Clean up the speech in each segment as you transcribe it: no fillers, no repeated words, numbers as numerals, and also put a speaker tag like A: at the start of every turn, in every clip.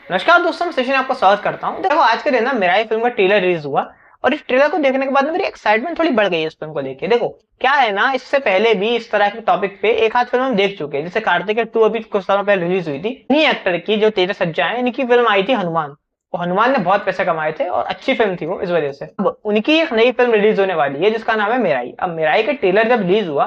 A: नमस्कार दोस्तों, मैं सेशन आपका स्वागत करता हूँ। देखो, आज के दिन ना मेरा फिल्म का ट्रेलर रिलीज हुआ और इस ट्रेलर को देखने के बाद मेरी एक्साइटमेंट थोड़ी बढ़ गई है इस फिल्म को लेके। देखो क्या है ना, इससे पहले भी इस तरह के टॉपिक पे एक आध फिल्म हम देख चुके हैं, जैसे कार्तिकेय 2 अभी कुछ सालों पहले रिलीज हुई थी। इन्हीं एक्टर की जो तेजस सज्जा है, इनकी फिल्म आई थी हनुमान। और हनुमान ने बहुत पैसे कमाए थे और अच्छी फिल्म थी वो, इस वजह से अब उनकी एक नई फिल्म रिलीज होने वाली है जिसका नाम है मेराई। अब मेराई का ट्रेलर जब रिलीज हुआ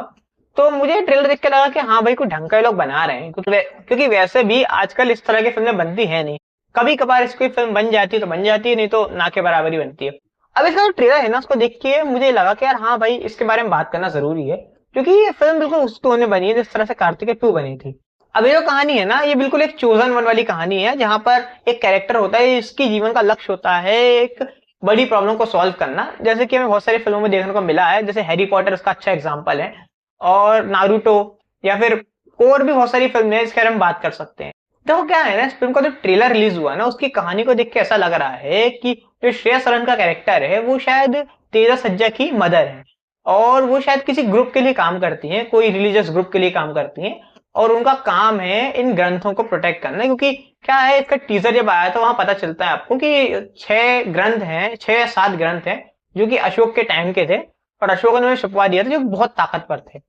A: तो मुझे ट्रेलर देख के लगा कि हाँ भाई, कोई ढंग का लोग बना रहे हैं, क्योंकि वैसे भी आजकल इस तरह की फिल्में बनती है नहीं। कभी कभार इसकी फिल्म बन जाती है तो बन जाती है, नहीं तो ना के बराबर ही बनती है। अब इसका जो ट्रेलर है ना, उसको देख के मुझे लगा कि यार हाँ भाई, इसके बारे में बात करना जरूरी है, क्योंकि ये फिल्म बिल्कुल उस टोन में बनी है जिस तरह से कार्तिकेय 2 बनी थी। अब ये जो कहानी है ना, ये बिल्कुल एक चोजन वन वाली कहानी है, जहां पर एक कैरेक्टर होता है, इसकी जीवन का लक्ष्य होता है एक बड़ी प्रॉब्लम को सॉल्व करना, जैसे कि हमें बहुत सारी फिल्मों में देखने को मिला है, जैसे हैरी पॉटर इसका अच्छा एग्जाम्पल है, और नारुतो, या फिर और भी बहुत सारी फिल्में हैं जिसके बारे में बात कर सकते हैं। देखो क्या है ना, इस फिल्म का जो ट्रेलर रिलीज हुआ ना, उसकी कहानी को देख के ऐसा लग रहा है कि जो श्रेया सरन का कैरेक्टर है वो शायद तेजस सज्जा की मदर है, और वो शायद किसी ग्रुप के लिए काम करती हैं, कोई रिलीजियस ग्रुप के लिए काम करती हैं, और उनका काम है इन ग्रंथों को प्रोटेक्ट करना। क्योंकि क्या है, इसका टीजर जब आया तो वहां पता चलता है आपको कि 6 ग्रंथ हैं, 6 या 7 ग्रंथ हैं जो कि अशोक के टाइम के थे, और अशोक ने उन्हें छुपवा दिया था, जो बहुत ताकतवर थे।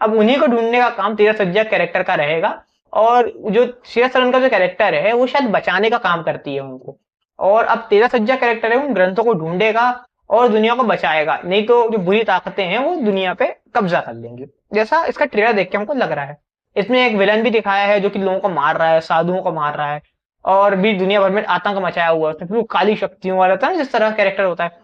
A: अब उन्हीं को ढूंढने का काम तेजस सज्जा कैरेक्टर का रहेगा, और जो श्रेया सरन का जो कैरेक्टर है वो शायद बचाने का काम करती है उनको। और अब तेजस सज्जा कैरेक्टर है उन ग्रंथों को ढूंढेगा और दुनिया को बचाएगा, नहीं तो जो बुरी ताकतें हैं वो दुनिया पे कब्जा कर लेंगी, जैसा इसका ट्रेलर देख के हमको लग रहा है। इसमें एक विलन भी दिखाया है जो कि लोगों को मार रहा है, साधुओं को मार रहा है, और भी दुनिया भर में आतंक मचाया हुआ है उसने। फिर वो काली शक्तियों वाला था ना, जिस तरह का कैरेक्टर होता है,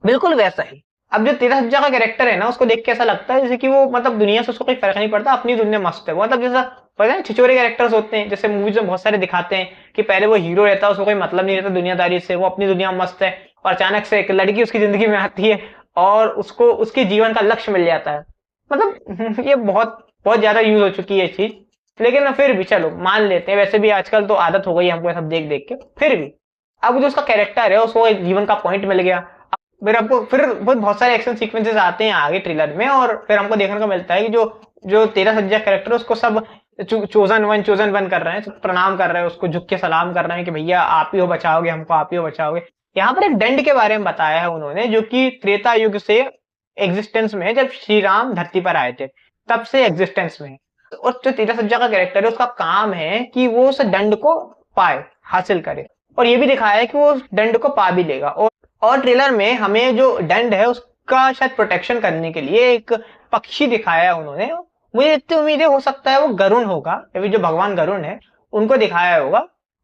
A: बिल्कुल वैसा ही। अब जो तेरह सज्जा का कैरेक्टर है ना, उसको देख के ऐसा लगता है जैसे कि वो मतलब दुनिया से उसको कोई फर्क नहीं पड़ता, अपनी दुनिया मस्त है वो। मतलब जैसा पता है छिछोरे कैरेक्टर्स होते हैं, जैसे मूवीज में बहुत सारे दिखाते हैं कि पहले वो हीरो रहता है, उसको कोई मतलब नहीं रहता दुनियादारी से, वो अपनी दुनिया में मस्त है, और अचानक से एक लड़की उसकी जिंदगी में आती है और उसको उसके जीवन का लक्ष्य मिल जाता है। मतलब ये बहुत बहुत ज्यादा यूज हो चुकी है चीज, लेकिन फिर भी चलो मान लेते हैं। वैसे भी आजकल तो आदत हो गई हमको सब देख देख के। फिर भी अब जो उसका कैरेक्टर है उसको एक जीवन का पॉइंट मिल गया। फिर हमको फिर बहुत सारे एक्शन सीक्वेंसेस आते हैं आगे ट्रेलर में, और फिर हमको देखने को मिलता है कि जो जो तेरह सज्जा कैरेक्टर है उसको सब चोजन वन कर रहे हैं, प्रणाम कर रहे हैं, उसको झुक के सलाम कर रहे हैं कि भैया आप ही हो बचाओगे हमको, आप ही हो बचाओगे। यहाँ पर एक दंड के बारे में बताया है उन्होंने, जो कि त्रेता युग से एग्जिस्टेंस में है, जब श्री राम धरती पर आए थे तब से एग्जिस्टेंस में है। और जो तेरह सज्जा का कैरेक्टर है उसका काम है कि वो उस दंड को पाए, हासिल करे, और ये भी दिखाया है कि वो उस दंड को पा भी लेगा। और ट्रेलर में हमें जो दंड है उसका शायद प्रोटेक्शन करने के लिए एक पक्षी दिखाया है उन्होंने। मुझे इतनी उम्मीद है, हो सकता है वो गरुण होगा, या फिर जो भगवान गरुण है उनको दिखाया होगा,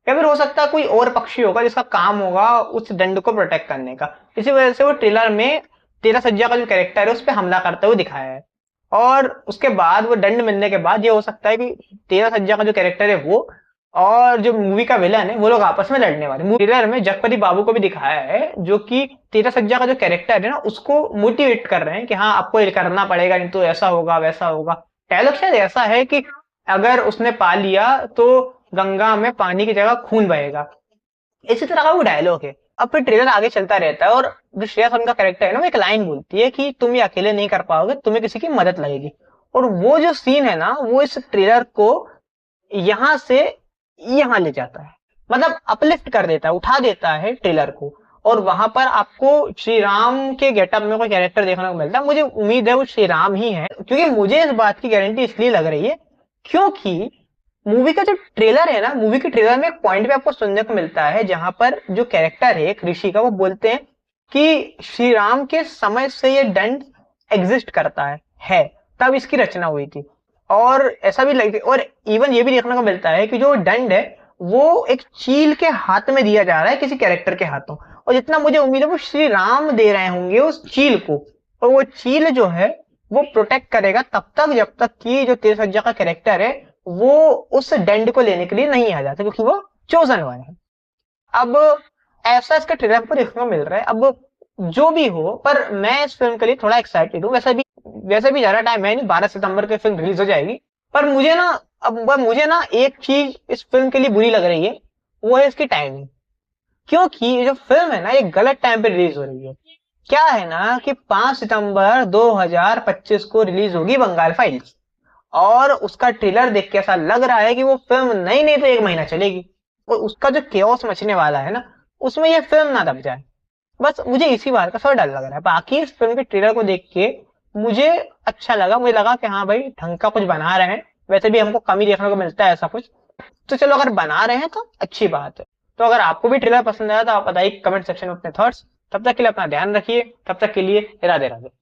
A: या फिर हो सकता है कोई और पक्षी होगा जिसका काम होगा उस दंड को प्रोटेक्ट करने का। इसी वजह से वो ट्रेलर में तेरह सज्जा का जो कैरेक्टर है उस पर हमला करते हुए दिखाया है। और उसके बाद वो दंड मिलने के बाद ये हो सकता है कि तेरह सज्जा का जो कैरेक्टर है वो और जो मूवी का विलन है वो लोग आपस में लड़ने वाले। ट्रेलर में जगपति बाबू को भी दिखाया है, जो कि तेरह सज्जा का जो कैरेक्टर है ना उसको मोटिवेट कर रहे हैं कि हाँ आपको ये करना पड़ेगा, नहीं तो ऐसा होगा वैसा होगा। डायलॉग शायद ऐसा है कि अगर उसने पा लिया तो गंगा में पानी की जगह खून बहेगा, इसी तरह का वो डायलॉग है। अब फिर ट्रेलर आगे चलता रहता है, और जो श्रेया सन का कैरेक्टर है ना, वो एक लाइन बोलती है कि तुम ये अकेले नहीं कर पाओगे, तुम्हें किसी की मदद लगेगी। और वो जो सीन है ना, वो इस ट्रेलर को यहां से यहां ले जाता है, मतलब अपलिफ्ट कर देता है, उठा देता है ट्रेलर को। और वहां पर आपको श्री राम के गेटअप में कोई कैरेक्टर देखने को मिलता है। मुझे उम्मीद है वो श्री राम ही है, क्योंकि मुझे इस बात की गारंटी इसलिए लग रही है क्योंकि मूवी का जो ट्रेलर है ना, मूवी के ट्रेलर में एक पॉइंट पे आपको सुनने को मिलता है जहां पर जो कैरेक्टर है एक ऋषि का, वो बोलते हैं कि श्री राम के समय से ये दंड एग्जिस्ट करता है तब इसकी रचना हुई थी। और ऐसा भी लगे, और इवन ये भी देखने को मिलता है कि जो दंड है वो एक चील के हाथ में दिया जा रहा है, किसी कैरेक्टर के हाथों, और जितना मुझे उम्मीद है वो श्री राम दे रहे होंगे उस चील को। और वो चील जो है वो प्रोटेक्ट करेगा तब तक जब तक कि जो तेज सज्जा का कैरेक्टर है वो उस दंड को लेने के लिए नहीं आ जाता, क्योंकि वो चोजन वन है। अब ऐसा इसका ट्रेलर पर देखने को मिल रहा है। अब जो भी हो, पर मैं इस फिल्म के लिए थोड़ा एक्साइटेड हूँ। वैसे भी ज्यादा टाइम है नहीं, 12 सितंबर की फिल्म रिलीज हो जाएगी। पर मुझे ना एक चीज इस फिल्म के लिए बुरी लग रही है, वो है इसकी टाइमिंग। क्योंकि ये जो फिल्म है ना, ये गलत टाइम पे रिलीज हो रही है। क्या है ना कि 5 सितंबर 2025 को रिलीज होगी बंगाल फाइल्स, और उसका ट्रेलर देख के ऐसा लग रहा है कि वो फिल्म नहीं नहीं तो 1 महीना चलेगी। और उसका जो केओस मचने वाला है ना, उसमें ये फिल्म ना दब जाए। बस मुझे इसी बात का थोड़ा डर लग रहा है। बाकी इस फिल्म के ट्रेलर को देख के मुझे अच्छा लगा, मुझे लगा कि हाँ भाई ढंग का कुछ बना रहे हैं। वैसे भी हमको कम ही देखने को मिलता है ऐसा कुछ, तो चलो अगर बना रहे हैं तो अच्छी बात है। तो अगर आपको भी ट्रेलर पसंद आया तो आप बताइए कमेंट सेक्शन में अपने थॉट्स। तब तक के लिए अपना ध्यान रखिए, तब तक के लिए राधे राधे।